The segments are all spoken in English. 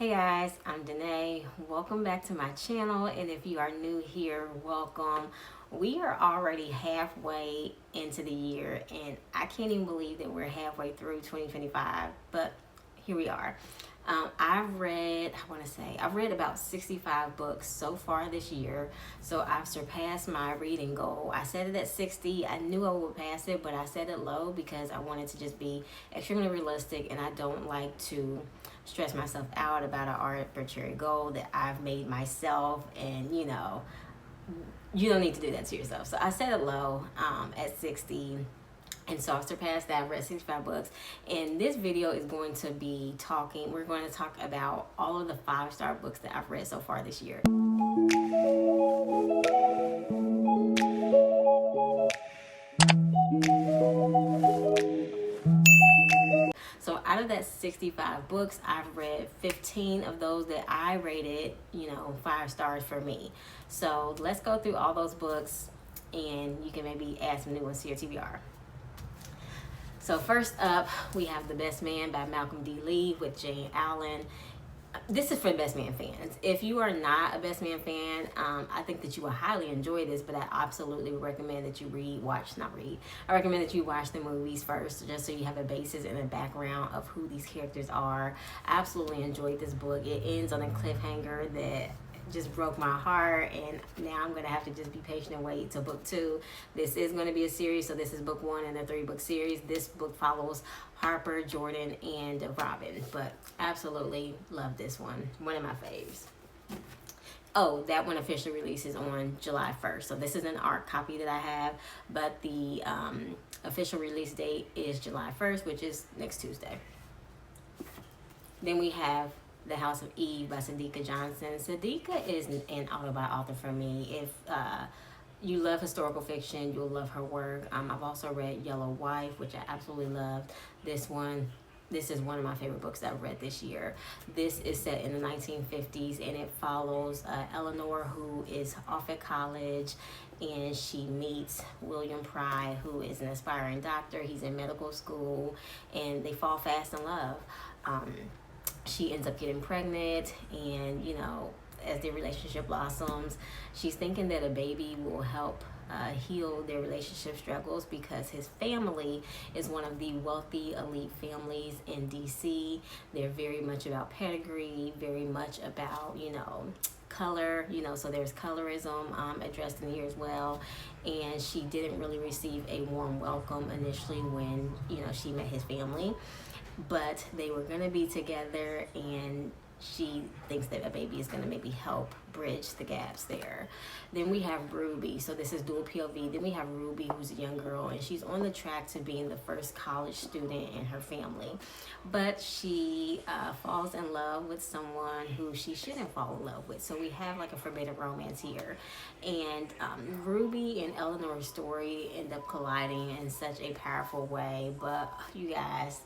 Hey guys, I'm Danae. Welcome back to my channel, and if you are new here, welcome. We are already halfway into the year, and I can't even believe that we're halfway through 2025, but here we are. I've read about 65 books so far this year, so I've surpassed my reading goal. I set it at 60. I knew I would pass it, but I set it low because I wanted to just be extremely realistic, and I don't like to stress myself out about an arbitrary goal that I've made myself, and you don't need to do that to yourself. So I set it low at 60. And so I've surpassed that. I've read 65 books. And this video is going to be we're going to talk about all of the 5-star books that I've read so far this year. So out of that 65 books, I've read 15 of those that I rated, 5 stars for me. So let's go through all those books, and you can maybe add some new ones to your TBR. So first up, we have The Best Man by Malcolm D. Lee with Jane Allen. This is for Best Man fans. If you are not a Best Man fan, I think that you will highly enjoy this, but I absolutely recommend that you I recommend that you watch the movies first, just so you have a basis and a background of who these characters are. I absolutely enjoyed this book. It ends on a cliffhanger that just broke my heart, and now I'm going to have to just be patient and wait till book 2. This is going to be a series, so this is book 1 in a 3-book series. This book follows Harper, Jordan, and Robin, but absolutely love this one of my faves. Oh, that one officially releases on July 1st. So this is an ARC copy that I have, but the official release date is July 1st, which is next Tuesday. Then we have The House of Eve by Sadika Johnson. Sadika is an autobiography author for me. If you love historical fiction, you'll love her work. I've also read Yellow Wife, which I absolutely loved. This is one of my favorite books that I've read this year. This is set in the 1950s, and it follows Eleanor, who is off at college, and she meets William Pry, who is an aspiring doctor. He's in medical school, and they fall fast in love. She ends up getting pregnant, and as their relationship blossoms, she's thinking that a baby will help heal their relationship struggles, because his family is one of the wealthy elite families in DC. They're very much about pedigree, very much about color, so there's colorism addressed in here as well. And she didn't really receive a warm welcome initially when she met his family, but they were going to be together, and she thinks that a baby is going to maybe help bridge the gaps there. Then we have Ruby. So this is dual POV. Then we have Ruby, who's a young girl, and she's on the track to being the first college student in her family. But she falls in love with someone who she shouldn't fall in love with. So we have like a forbidden romance here. And Ruby and Eleanor's story end up colliding in such a powerful way. But you guys,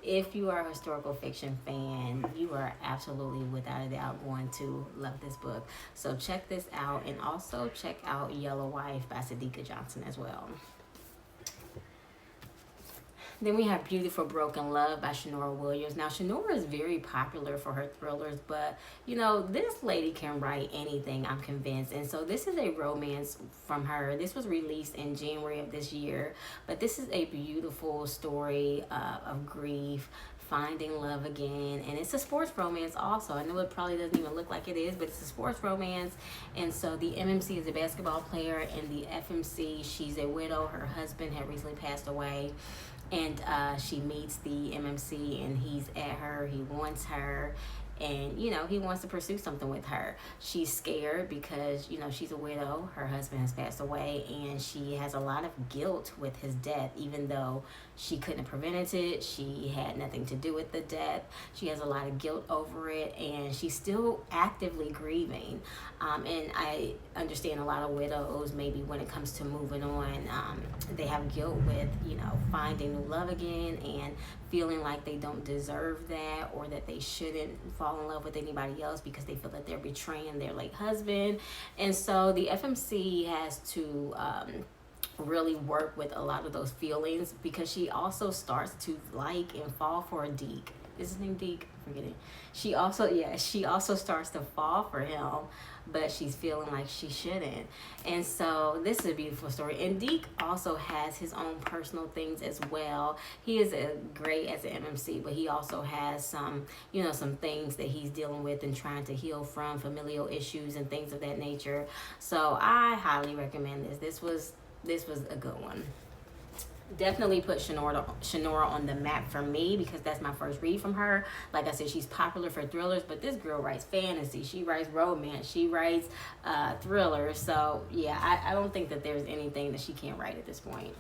if you are a historical fiction fan, you are absolutely, without a doubt, going to love this book. So check this out, and also check out Yellow Wife by Sadika Johnson as well. Then we have Beautiful Broken Love by Shanora Williams. Now, Shanora is very popular for her thrillers, but, this lady can write anything, I'm convinced. And so this is a romance from her. This was released in January of this year, but this is a beautiful story of grief, finding love again, and it's a sports romance also. I know it probably doesn't even look like it is, but it's a sports romance. And so the MMC is a basketball player, and the FMC, she's a widow. Her husband had recently passed away, and she meets the MMC, and he's at her, he wants her, and he wants to pursue something with her. She's scared because she's a widow, her husband has passed away, and she has a lot of guilt with his death. Even though she couldn't have prevented it, she had nothing to do with the death, she has a lot of guilt over it, and she's still actively grieving. And I understand a lot of widows, maybe when it comes to moving on, they have guilt with finding new love again, and feeling like they don't deserve that, or that they shouldn't fall in love with anybody else because they feel that they're betraying their late husband. And so the FMC has to really work with a lot of those feelings, because she also starts to like and fall for Deke. Is his name Deke? forgetting. She also starts to fall for him, but she's feeling like she shouldn't. And so this is a beautiful story. And Deke also has his own personal things as well. He is great as an MMC, but he also has some, some things that he's dealing with and trying to heal from, familial issues and things of that nature. So I highly recommend this. This was a good one. Definitely put Shanora on the map for me, because that's my first read from her. Like I said, she's popular for thrillers, but this girl writes fantasy. She writes romance. She writes thrillers. So yeah, I don't think that there's anything that she can't write at this point.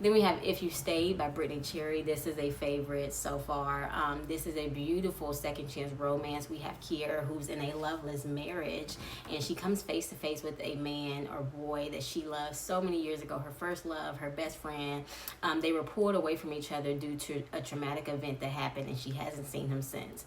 Then we have If You Stayed by Brittany Cherry. This is a favorite so far. This is a beautiful second chance romance. We have Kiera, who's in a loveless marriage, and she comes face to face with a man or boy that she loves so many years ago, her first love, her best friend. They were pulled away from each other due to a traumatic event that happened, and she hasn't seen him since.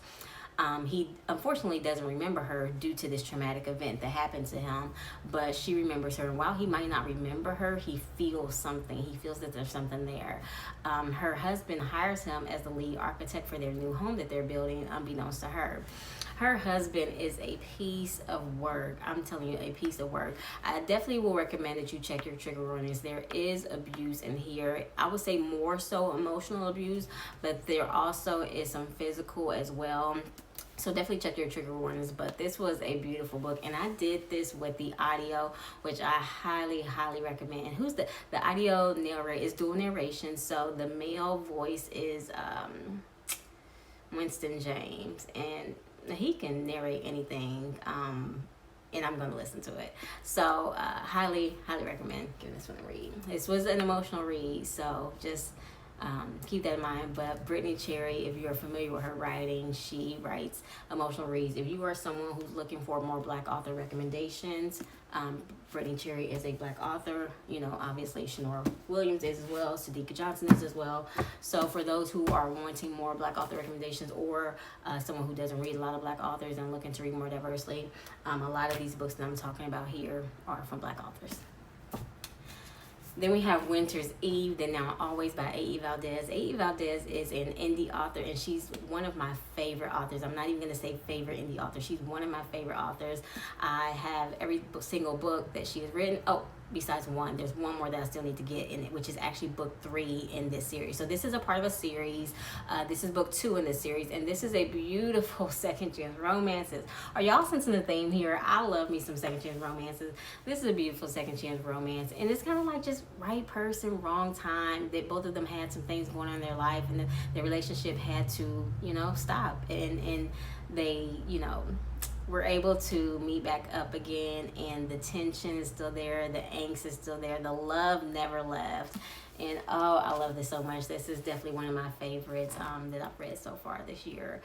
He unfortunately doesn't remember her due to this traumatic event that happened to him, but she remembers her. And while he might not remember her, he feels something. He feels that there's something there. Her husband hires him as the lead architect for their new home that they're building, unbeknownst to her. Her husband is a piece of work. I'm telling you, a piece of work. I definitely will recommend that you check your trigger warnings. There is abuse in here. I would say more so emotional abuse, but there also is some physical as well. So definitely check your trigger warnings. But this was a beautiful book, and I did this with the audio, which I highly, highly recommend. Who's the audio narrator is dual narration, so the male voice is Winston James, and he can narrate anything, and I'm going to listen to it. So highly, highly recommend giving this one a read. This was an emotional read, so just keep that in mind. But Brittany Cherry, if you're familiar with her writing, she writes emotional reads. If you are someone who's looking for more Black author recommendations, Brittany Cherry is a Black author. Obviously Shanora Williams is as well. Sadika Johnson is as well. So for those who are wanting more Black author recommendations, or someone who doesn't read a lot of Black authors and looking to read more diversely, a lot of these books that I'm talking about here are from Black authors. Then we have Winter's Eve, Then Now Always by A.E. Valdez. A.E. Valdez is an indie author, and she's one of my favorite authors. I'm not even going to say favorite indie author. She's one of my favorite authors. I have every single book that she has written. Oh, besides one, there's one more that I still need to get in it, which is actually book 3 in this series. So this is a part of a series. This is book 2 in this series, and this is a beautiful second chance romances. Are y'all sensing the theme here? I love me some second chance romances. This is a beautiful second chance romance, and it's kind of like just right person, wrong time. That both of them had some things going on in their life, and their relationship had to, stop, and they, we're able to meet back up again, and the tension is still there, the angst is still there, the love never left. And I love this so much. This is definitely one of my favorites that I've read so far this year.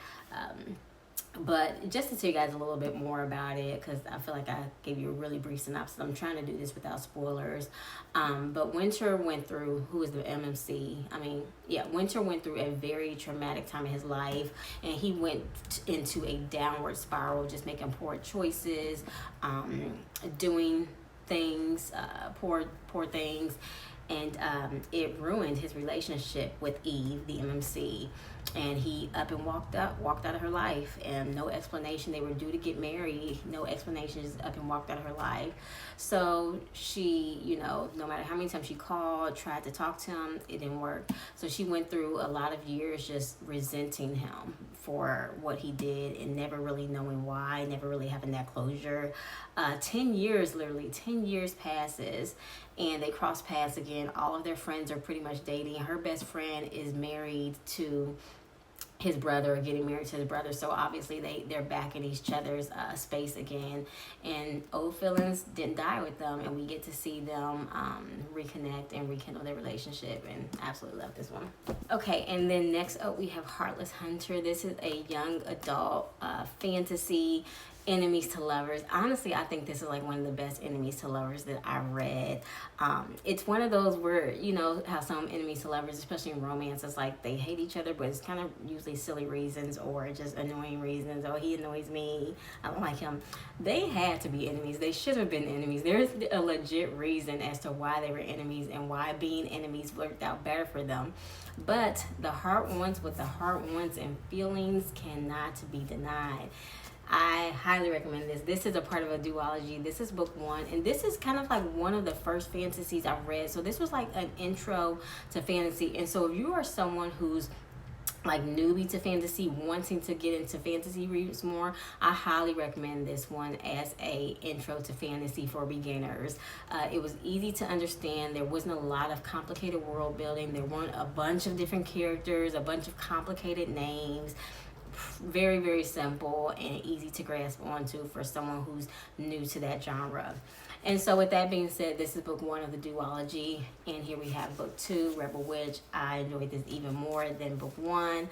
But just to tell you guys a little bit more about it, because I feel like I gave you a really brief synopsis. I'm trying to do this without spoilers. But Winter went through, who is the MMC? Winter went through a very traumatic time in his life, and he went into a downward spiral, just making poor choices, doing things, poor things. And it ruined his relationship with Eve, the MMC. And he up and walked out of her life, and no explanation. They were due to get married, no explanation, just up and walked out of her life. So she, no matter how many times she called, tried to talk to him, it didn't work. So she went through a lot of years just resenting him for what he did, and never really knowing why, never really having that closure. 10 years passes, and they cross paths again. All of their friends are pretty much dating. Her best friend is married to his brother, or getting married to his brother, so obviously they're back in each other's space again, and old feelings didn't die with them, and we get to see them reconnect and rekindle their relationship, and absolutely love this one. Okay, and then next up we have Heartless Hunter. This is a young adult fantasy. enemies to lovers. Honestly, I think this is like one of the best enemies to lovers that I've read. It's one of those where, you know, how some enemies to lovers, especially in romance, it's like they hate each other, but it's kind of usually silly reasons or just annoying reasons. Oh, he annoys me, I don't like him. They had to be enemies. They should have been enemies. There's a legit reason as to why they were enemies and why being enemies worked out better for them. But the heart wants what the heart wants, and feelings cannot be denied. I highly recommend this. This is a part of a duology. This is book one, and this is kind of like one of the first fantasies I've read. So this was like an intro to fantasy. And so if you are someone who's like newbie to fantasy, wanting to get into fantasy reads more, I highly recommend this one as a intro to fantasy for beginners. It was easy to understand. There wasn't a lot of complicated world building. There weren't a bunch of different characters, a bunch of complicated names. Very, very simple and easy to grasp onto for someone who's new to that genre. And so with that being said, this is book one of the duology, and here we have book two, Rebel Witch. I enjoyed this even more than book one.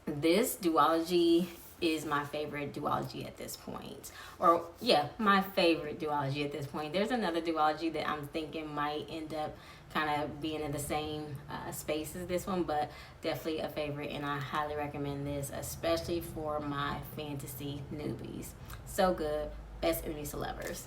This duology is my favorite duology at this point. Or yeah, my favorite duology at this point. There's another duology that I'm thinking might end up kind of being in the same space as this one, but definitely a favorite, and I highly recommend this, especially for my fantasy newbies. So good. Best enemies to lovers.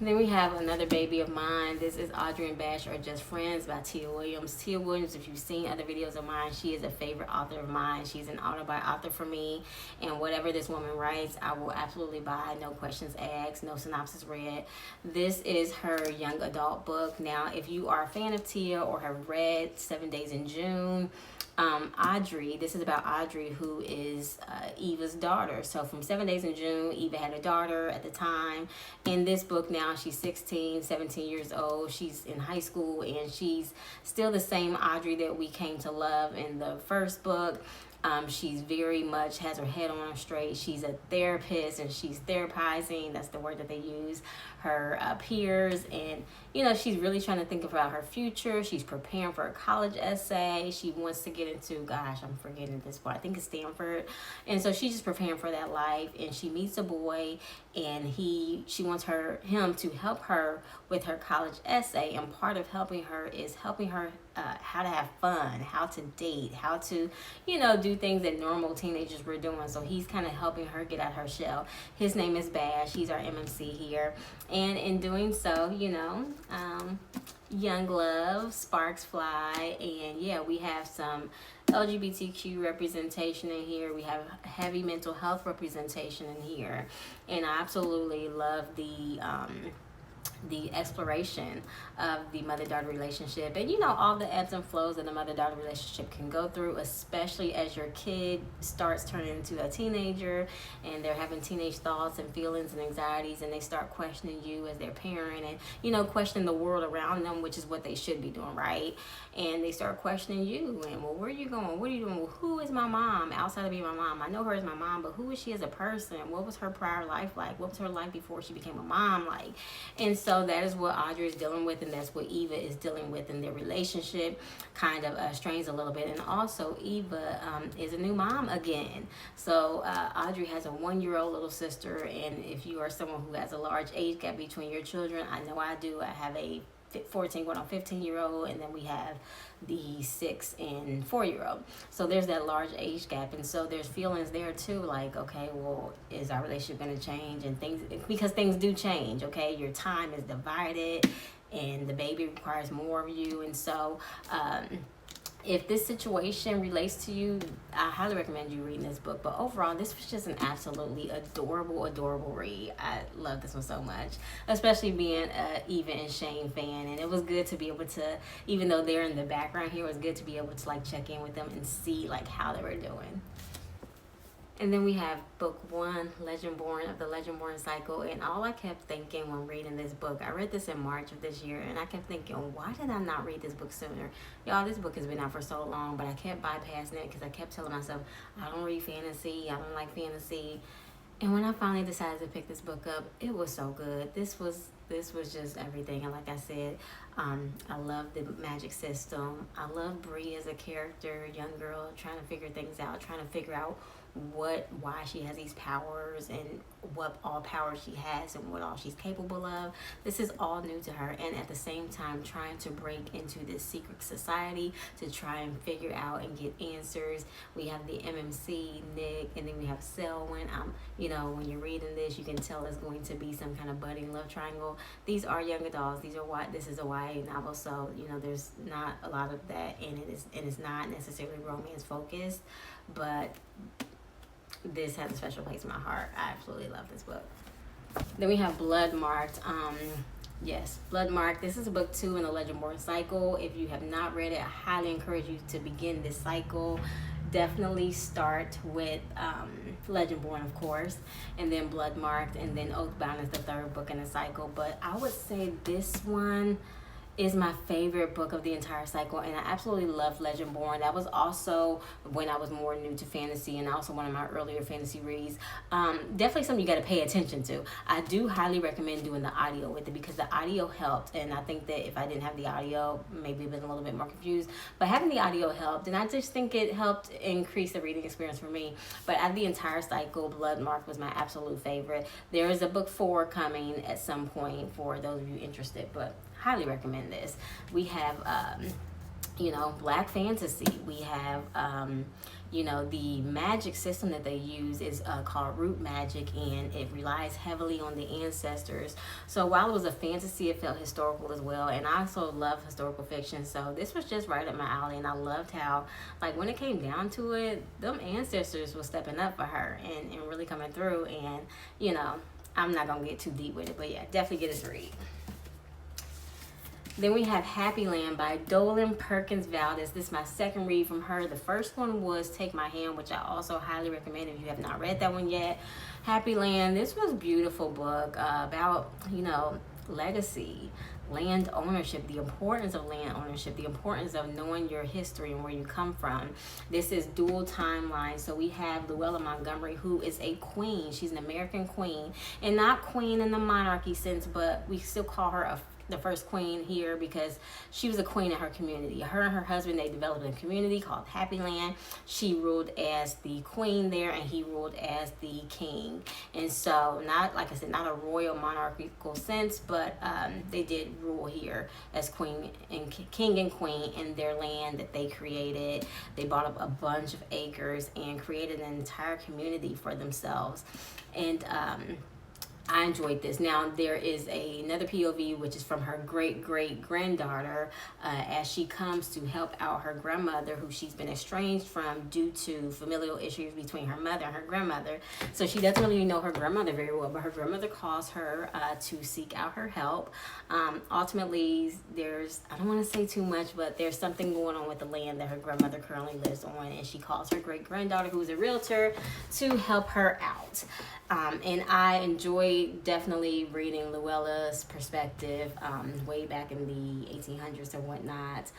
Then we have another baby of mine. This is Audrey and Bash Are Just Friends by Tia Williams. Tia Williams, if you've seen other videos of mine, she is a favorite author of mine. She's an autobiography author for me, and whatever this woman writes, I will absolutely buy. No questions asked, no synopsis read. This is her young adult book. Now, if you are a fan of Tia or have read 7 Days in June, Audrey, this is about Audrey, who is Eva's daughter. So from 7 Days in June, Eva had a daughter at the time. In this book now, she's 16, 17 years old. She's in high school, and she's still the same Audrey that we came to love in the first book. She's very much has her head on straight. She's a therapist, and she's therapizing. That's the word that they use. Her peers, and you know, she's really trying to think about her future. She's preparing for a college essay. She wants to get into, gosh, I'm forgetting this part. I think it's Stanford. And so she's just preparing for that life. And she meets a boy, and she wants him to help her with her college essay. And part of helping her is helping her how to have fun, how to date, how to, you know, do things that normal teenagers were doing. So he's kind of helping her get out her shell. His name is Bash. He's our MMC here. And in doing so, you know, young love, sparks fly, and yeah, we have some LGBTQ representation in here. We have heavy mental health representation in here, and I absolutely love the exploration of the mother-daughter relationship, and you know, all the ebbs and flows that the mother-daughter relationship can go through, especially as your kid starts turning into a teenager and they're having teenage thoughts and feelings and anxieties, and they start questioning you as their parent, and you know, questioning the world around them, which is what they should be doing, right? And they start questioning you, and well, where are you going, what are you doing, well, who is my mom outside of being my mom? I know her as my mom, but who is she as a person? What was her prior life like? What was her life before she became a mom like? And so that is what Audrey is dealing with, and that's what Eva is dealing with in their relationship. Kind of strains a little bit. And also Eva is a new mom again. So Audrey has a 1-year-old little sister, and if you are someone who has a large age gap between your children, I know I do. I have a 14 going on 15-year-old, and then we have the 6 and 4-year-old. So there's that large age gap, and so there's feelings there too, like, okay, well, is our relationship going to change? And things, because things do change, okay? Your time is divided, and the baby requires more of you. And so if this situation relates to you, I highly recommend you reading this book. But overall, this was just an absolutely adorable, adorable read. I love this one so much, especially being a Eva and Shane fan. And it was good to be able to, even though they're in the background here, it was good to be able to like check in with them and see like how they were doing. And then we have book one, Legendborn of the Legendborn Cycle. And all I kept thinking when reading this book, I read this in March of this year, and I kept thinking, why did I not read this book sooner? Y'all, this book has been out for so long, but I kept bypassing it because I kept telling myself, I don't read fantasy, I don't like fantasy. And when I finally decided to pick this book up, it was so good. This was This was just everything. And like I said, I love the magic system. I love Bree as a character, young girl trying to figure things out, trying to figure out why she has these powers and what all powers she has and what all she's capable of. This is all new to her, and at the same time trying to break into this secret society to try and figure out and get answers. We have the MMC, Nick, and then we have Selwyn. You know, when you're reading this, you can tell it's going to be some kind of budding love triangle. These are young adults. This is a YA novel, so you know there's not a lot of that in it. It's not necessarily romance focused, but this has a special place in my heart. I absolutely love this book. Then we have Blood Marked. Yes, Blood Marked. This is book 2 in the Legendborn cycle. If you have not read it, I highly encourage you to begin this cycle. Definitely start with Legendborn, of course, and then Blood Marked, and then Oathbound is the 3rd book in the cycle. But I would say this one is my favorite book of the entire cycle, and I absolutely love Legendborn. That was also when I was more new to fantasy, and also one of my earlier fantasy reads. Definitely something you got to pay attention to. I do highly recommend doing the audio with it because the audio helped, and I think that if I didn't have the audio, maybe I'd been a little bit more confused, but having the audio helped, and I just think it helped increase the reading experience for me. But out of the entire cycle, Blood Marked was my absolute favorite. There is a book 4 coming at some point for those of you interested, but highly recommend this. We have you know, black fantasy. We have you know, the magic system that they use is called root magic, and it relies heavily on the ancestors. So while it was a fantasy, it felt historical as well, and I also love historical fiction, so this was just right up my alley. And I loved how, like, when it came down to it, them ancestors were stepping up for her and really coming through. And you know, I'm not gonna get too deep with it, but yeah, definitely get this read. Then we have Happy Land by Dolen Perkins Valdez. This is my 2nd read from her. The first one was Take My Hand, which I also highly recommend if you have not read that one yet. Happy Land, this was a beautiful book about, you know, legacy, land ownership, the importance of land ownership, the importance of knowing your history and where you come from. This is dual timeline. So we have Luella Montgomery, who is a queen. She's an American queen, and not queen in the monarchy sense, but we still call her the first queen here because she was a queen in her community. Her and her husband, they developed a community called Happy Land. She ruled as the queen there, and he ruled as the king. And so, not, like I said, not a royal monarchical sense, but they did rule here as queen and king and queen in their land that they created. They bought up a bunch of acres and created an entire community for themselves. And I enjoyed this. Now, there is another POV, which is from her great-great-granddaughter as she comes to help out her grandmother, who she's been estranged from due to familial issues between her mother and her grandmother. So she doesn't really know her grandmother very well, but her grandmother calls her to seek out her help. Ultimately, I don't want to say too much, but there's something going on with the land that her grandmother currently lives on, and she calls her great-granddaughter, who is a realtor, to help her out. And I enjoyed definitely reading Luella's perspective way back in the 1800s or whatnot.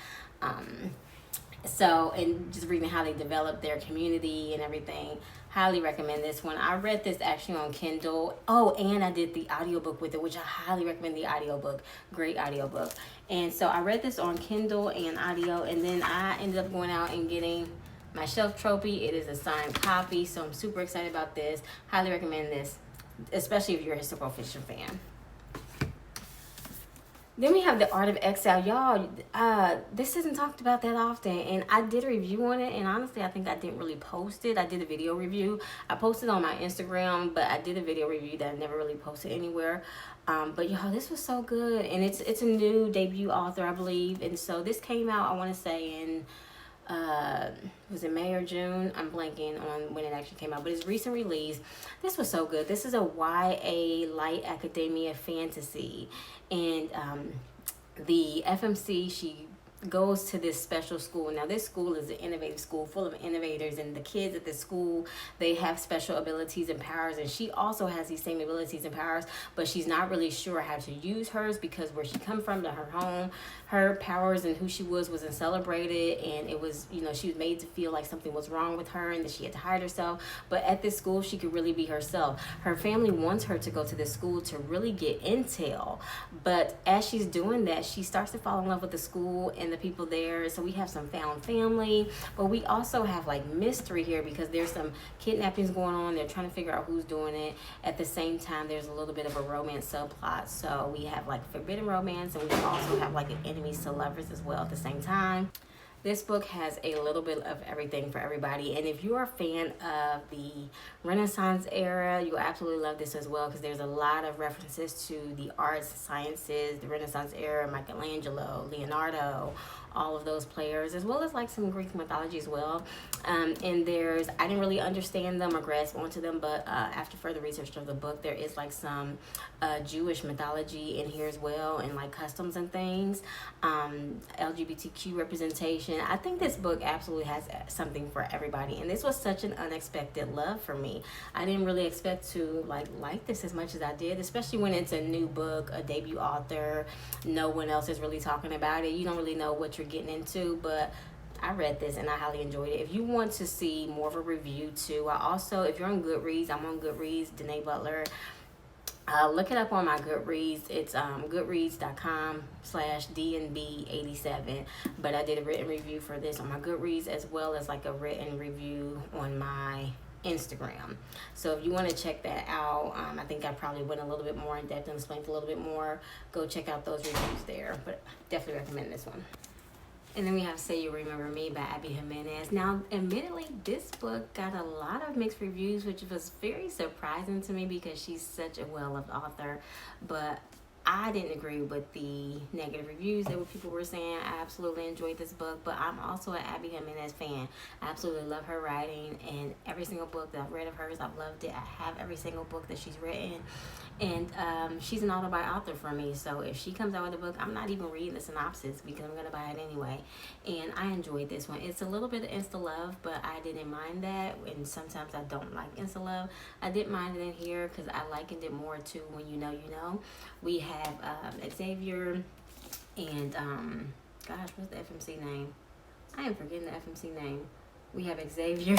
So, and just reading how they developed their community and everything. Highly recommend this one. I read this actually on Kindle. Oh, and I did the audiobook with it, which I highly recommend the audiobook. Great audiobook. And so I read this on Kindle and audio, and then I ended up going out and getting my shelf trophy. It is a signed copy, so I'm super excited about this. Highly recommend this, especially if you're a historical fiction fan. Then we have The Art of Exile. Y'all, this isn't talked about that often, and I did a review on it, and honestly, I think I didn't really post it. I did a video review. I posted on my Instagram, but I did a video review that I never really posted anywhere. But y'all, this was so good, and it's a new debut author, I believe, and so this came out, I want to say, in was it May or June? I'm blanking on when it actually came out, but it's recent release. This was so good. This is a YA light academia fantasy, and the FMC, she goes to this special school. Now this school is an innovative school full of innovators, and the kids at this school, they have special abilities and powers, and she also has these same abilities and powers, but she's not really sure how to use hers because where she come from, to her home, her powers and who she wasn't celebrated, and it was, you know, she was made to feel like something was wrong with her and that she had to hide herself. But at this school she could really be herself. Her family wants her to go to this school to really get intel, but as she's doing that, she starts to fall in love with the school and the people there. So we have some found family, but we also have like mystery here because there's some kidnappings going on. They're trying to figure out who's doing it. At the same time, there's a little bit of a romance subplot. So we have like forbidden romance, and we also have like an enemies to lovers as well at the same time. This book has a little bit of everything for everybody, and if you're a fan of the Renaissance era, you'll absolutely love this as well because there's a lot of references to the arts, sciences, the Renaissance era, Michelangelo, Leonardo, all of those players, as well as like some Greek mythology as well. And there's, I didn't really understand them or grasp onto them, but after further research of the book, there is like some Jewish mythology in here as well, and like customs and things, LGBTQ representation. I think this book absolutely has something for everybody, and this was such an unexpected love for me. I didn't really expect to like this as much as I did, especially when it's a new book, a debut author, no one else is really talking about it. You don't really know what you're getting into, but I read this and I highly enjoyed it. If you want to see more of a review too, I also, if you're on Goodreads, I'm on Goodreads, Danae Butler. Look it up on my Goodreads. It's goodreads.com/DNB87. But I did a written review for this on my Goodreads, as well as like a written review on my Instagram. So if you want to check that out, I think I probably went a little bit more in depth and explained a little bit more. Go check out those reviews there. But definitely recommend this one. And then we have Say You Remember Me by Abby Jimenez. Now, admittedly, this book got a lot of mixed reviews, which was very surprising to me because she's such a well-loved author. But I didn't agree with the negative reviews that people were saying. I absolutely enjoyed this book, but I'm also an Abby Jimenez fan. I absolutely love her writing, and every single book that I've read of hers, I've loved it. I have every single book that she's written, and she's an autobiography author for me. So if she comes out with a book, I'm not even reading the synopsis because I'm going to buy it anyway. And I enjoyed this one. It's a little bit of insta love, but I didn't mind that, and sometimes I don't like insta love. I didn't mind it in here because I likened it more to When You Know You Know. We have Xavier and gosh, what's the FMC name? I am forgetting the FMC name. We have Xavier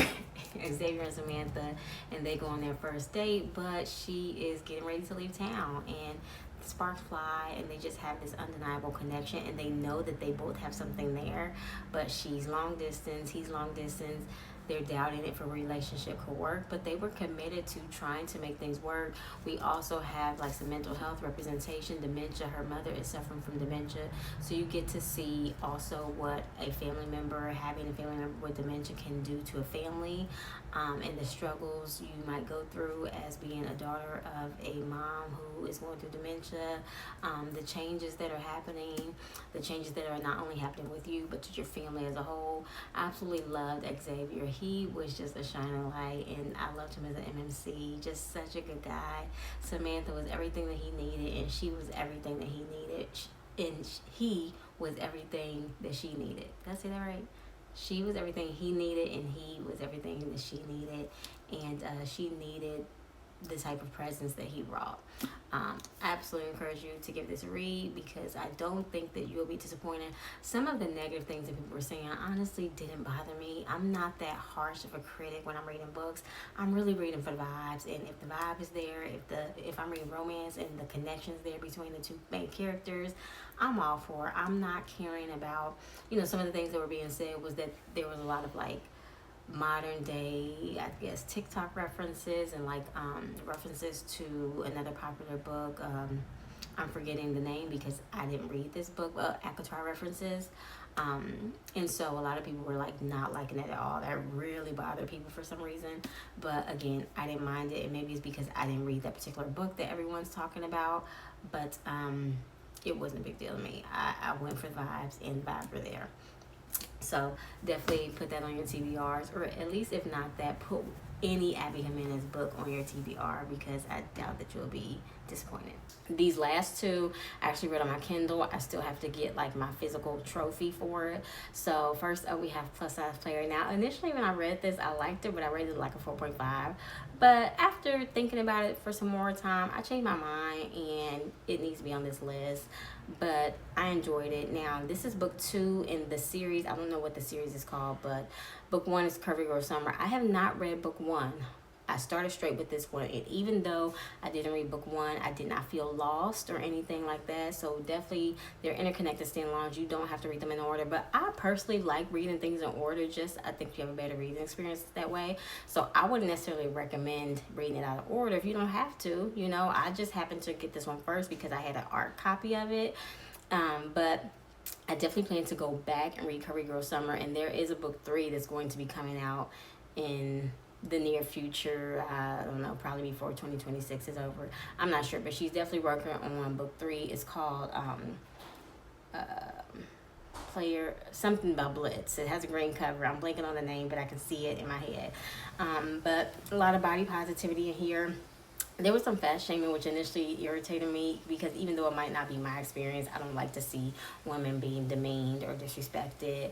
Xavier and Samantha, and they go on their first date, but she is getting ready to leave town, and sparks fly, and they just have this undeniable connection, and they know that they both have something there, but she's long distance, he's long distance. They're doubting if a relationship could work, but they were committed to trying to make things work. We also have like some mental health representation, dementia. Her mother is suffering from dementia. So you get to see also what a family member, having a family member with dementia can do to a family, and the struggles you might go through as being a daughter of a mom who is going through dementia, the changes that are happening, the changes that are not only happening with you, but to your family as a whole. I absolutely loved Xavier. He was just a shining light, and I loved him as an MMC. Just such a good guy. Samantha was everything that he needed, and she was everything that he needed, and he was everything that she needed. Did I say that right? She was everything he needed, and he was everything that she needed, and she needed the type of presence that he brought. I absolutely encourage you to give this a read because I don't think that you'll be disappointed. Some of the negative things that people were saying honestly didn't bother me. I'm not that harsh of a critic when I'm reading books. I'm really reading for the vibes, and if the vibe is there, if I'm reading romance and the connections there between the two main characters, I'm all for it. I'm not caring about, some of the things that were being said was that there was a lot of like modern day, I guess, TikTok references and like references to another popular book. I'm forgetting the name because I didn't read this book, ACOTAR references. And so a lot of people were like not liking it at all. That really bothered people for some reason. But again, I didn't mind it, and maybe it's because I didn't read that particular book that everyone's talking about. But it wasn't a big deal to me. I went for the vibes, and the vibes were there. So definitely put that on your TBRs, or at least if not that, put any Abby Jimenez book on your TBR because I doubt that you'll be disappointed. These last two I actually read on my Kindle. I still have to get like my physical trophy for it. So first up we have Plus Size Player. Now initially when I read this I liked it, but I rated it like a 4.5. But after thinking about it for some more time, I changed my mind and it needs to be on this list. But I enjoyed it. Now this is book 2 in the series. I don't know what the series is called, but book 1 is Curvy Girl Summer. I have not read book 1. I started straight with this one, and even though I didn't read book 1, I did not feel lost or anything like that. So definitely they're interconnected standalones. You don't have to read them in order, but I personally like reading things in order. Just I think you have a better reading experience that way. So I wouldn't necessarily recommend reading it out of order if you don't have to. You know, I just happened to get this one first because I had an art copy of it. But I definitely plan to go back and read Curvy Girl Summer, and there is a book 3 that's going to be coming out in the near future. I don't know, probably before 2026 is over. I'm not sure, but she's definitely working on book 3. It's called Player something about Blitz. It has a green cover. I'm blanking on the name, but I can see it in my head. But a lot of body positivity in here. There was some fat shaming, which initially irritated me because even though it might not be my experience, I don't like to see women being demeaned or disrespected.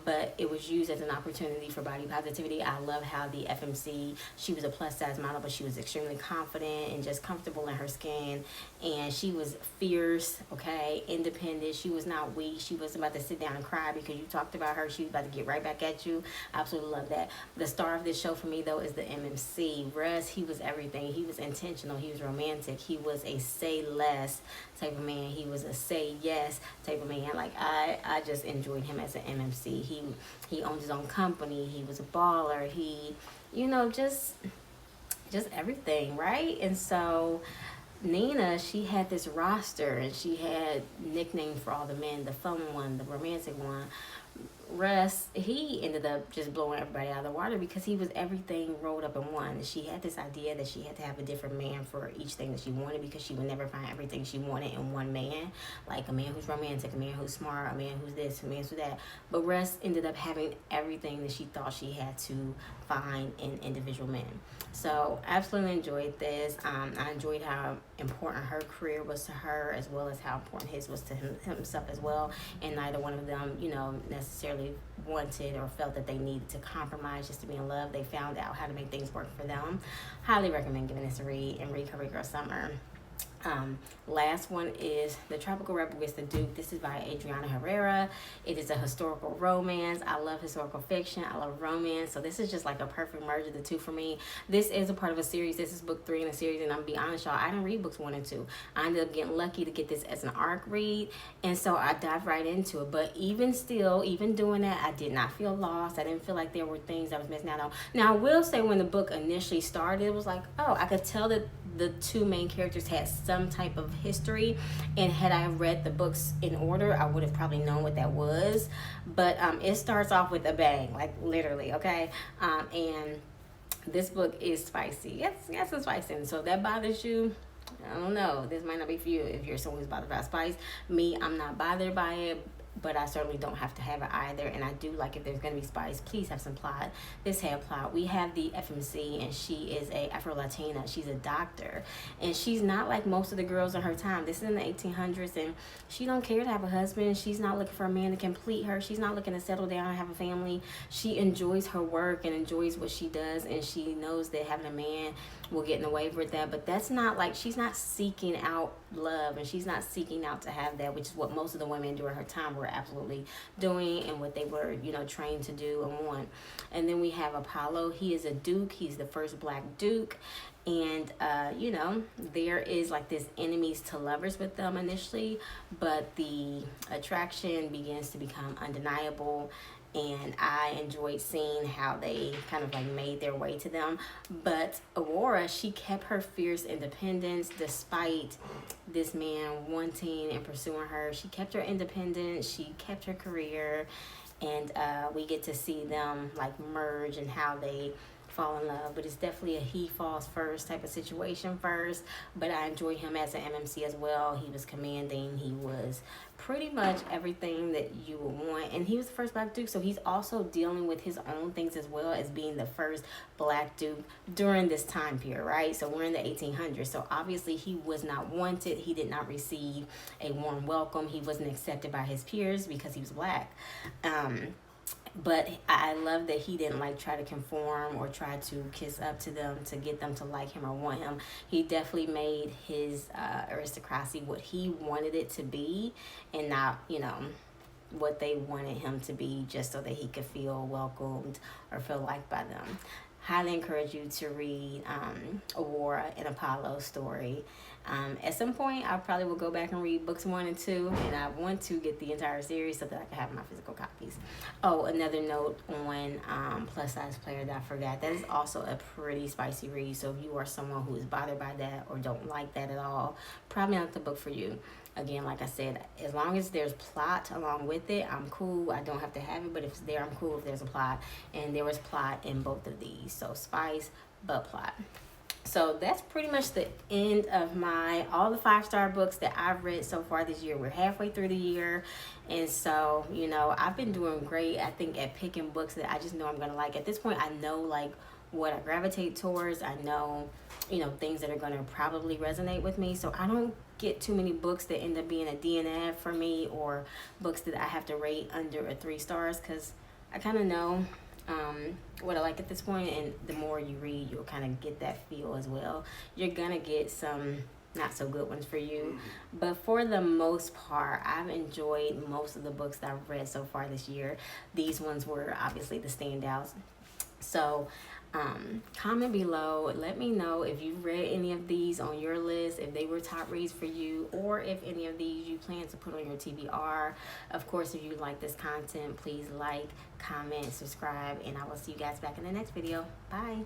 But it was used as an opportunity for body positivity. I love how the FMC, she was a plus size model, but she was extremely confident and just comfortable in her skin. And she was fierce, okay, independent. She was not weak. She wasn't about to sit down and cry because you talked about her. She was about to get right back at you. I absolutely love that. The star of this show for me, though, is the MMC. Russ, he was everything. He was intentional. He was romantic. He was a say less type of man. He was a say yes type of man. Like I just enjoyed him as an MMC. He owned his own company. He was a baller. He, you know, just everything, right? And so Nina, she had this roster and she had nicknames for all the men, the fun one, the romantic one. Russ, he ended up just blowing everybody out of the water because he was everything rolled up in one. She had this idea that she had to have a different man for each thing that she wanted because she would never find everything she wanted in one man. Like a man who's romantic, a man who's smart, a man who's this, a man who's that. But Russ ended up having everything that she thought she had to find in individual men. So I absolutely enjoyed this. I enjoyed how important her career was to her as well as how important his was to himself as well. And neither one of them, you know, necessarily wanted or felt that they needed to compromise just to be in love. They found out how to make things work for them. Highly recommend giving this a read and read Curvy Girl Summer. Last one is The Tropical Rebel Gets the Duke. This is by Adriana Herrera. It is a historical romance. I love historical fiction. I love romance. So this is just like a perfect merge of the two for me. This is a part of a series. This is book 3 in a series. And I'm gonna be honest, y'all, I didn't read books 1 and 2. I ended up getting lucky to get this as an arc read. And so I dived right into it. But even still, even doing that, I did not feel lost. I didn't feel like there were things I was missing out on. Now, I will say when the book initially started, it was like, oh, I could tell that the two main characters had some type of history, and had I read the books in order, I would have probably known what that was. But it starts off with a bang, like literally, okay? And this book is spicy. Yes, it's spicy. And so if that bothers you, I don't know. This might not be for you if you're someone who's bothered by spice. Me, I'm not bothered by it, but I certainly don't have to have it either. And I do like if there's going to be spice, please have some plot. This had plot. We have the FMC, and she is a Afro-Latina. She's a doctor, and she's not like most of the girls in her time. This is in the 1800s, and she don't care to have a husband. She's not looking for a man to complete her. She's not looking to settle down and have a family. She enjoys her work and enjoys what she does, and she knows that having a man will get in the way with that. But that's not like, she's not seeking out love, and she's not seeking out to have that, which is what most of the women during her time were absolutely doing and what they were, you know, trained to do and want. And then we have Apollo. He is a duke. He's the first black duke. And, you know, there is like this enemies to lovers with them initially, but the attraction begins to become undeniable. And I enjoyed seeing how they kind of like made their way to them. But Aurora, she kept her fierce independence despite this man wanting and pursuing her. She kept her independence. She kept her career. And we get to see them like merge and how they fall in love, but it's definitely a he falls first type of situation first. But I enjoy him as an MMC as well. He was commanding. He was pretty much everything that you would want, and he was the first Black Duke, so he's also dealing with his own things as well as being the first Black Duke during this time period, right? So we're in the 1800s, so obviously he was not wanted. He did not receive a warm welcome. He wasn't accepted by his peers because he was Black. But I love that he didn't like try to conform or try to kiss up to them to get them to like him or want him. He definitely made his aristocracy what he wanted it to be, and not, you know, what they wanted him to be, just so that he could feel welcomed or feel liked by them. Highly encourage you to read Aurora and Apollo's story. At some point, I probably will go back and read books 1 and 2, and I want to get the entire series so that I can have my physical copies. Oh, another note on Plus Size Player that I forgot. That is also a pretty spicy read, so if you are someone who is bothered by that or don't like that at all, probably not the book for you. Again, like I said, as long as there's plot along with it, I'm cool. I don't have to have it, but if it's there, I'm cool if there's a plot. And there was plot in both of these. So spice, but plot. So that's pretty much the end of all the 5-star books that I've read so far this year. We're halfway through the year. And so, you know, I've been doing great, I think, at picking books that I just know I'm going to like. At this point, I know, like, what I gravitate towards. I know, you know, things that are going to probably resonate with me. So I don't get too many books that end up being a DNF for me, or books that I have to rate under a 3 stars, because I kind of know what I like at this point, and the more you read, you'll kind of get that feel as well. You're gonna get some not so good ones for you, but for the most part, I've enjoyed most of the books that I've read so far this year. These ones were obviously the standouts. So comment below, let me know if you read any of these on your list, if they were top reads for you, or if any of these you plan to put on your TBR. Of course, if you like this content, please like, comment, subscribe, and I will see you guys back in the next video. Bye.